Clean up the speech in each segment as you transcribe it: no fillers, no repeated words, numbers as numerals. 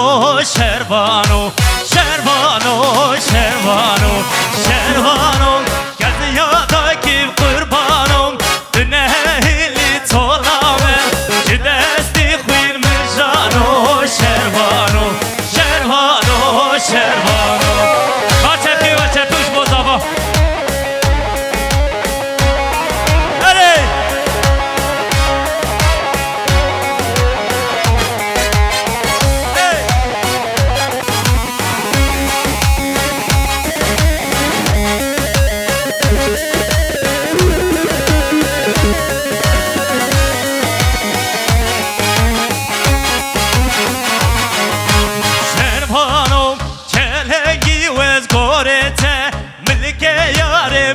Şervano, şervano, şervano, şervano, geldi yadaki kurbanım, dünehili tolamem, cidesti kuyurmuşano, şervano, şervano, şervano. Kaçepi uç bozava. Hadi.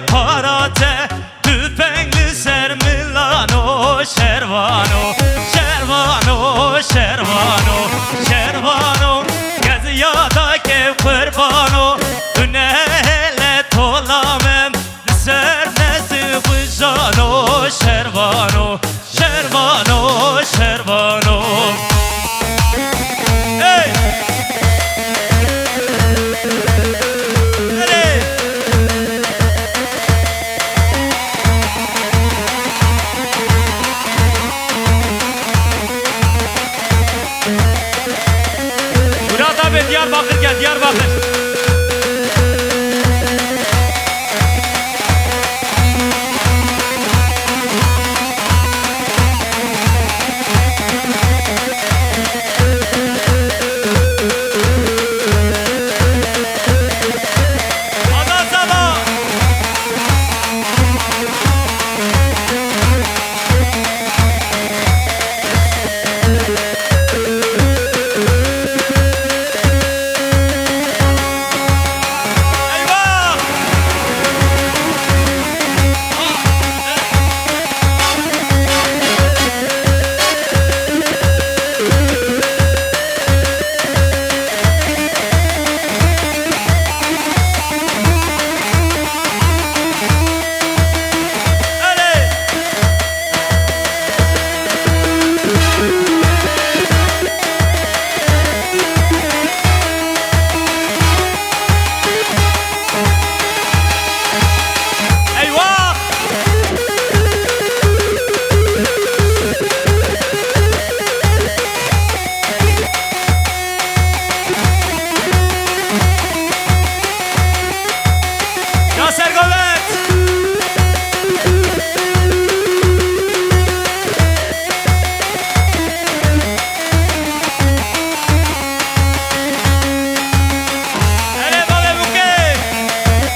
Parate tüfengli ser Milano şervano şervano şervano şervano geziyadaki kurbano tünele tolamem ser nesi vıjano şervano şervano şervano. Hey! Diyarbakır gel, Diyarbakır.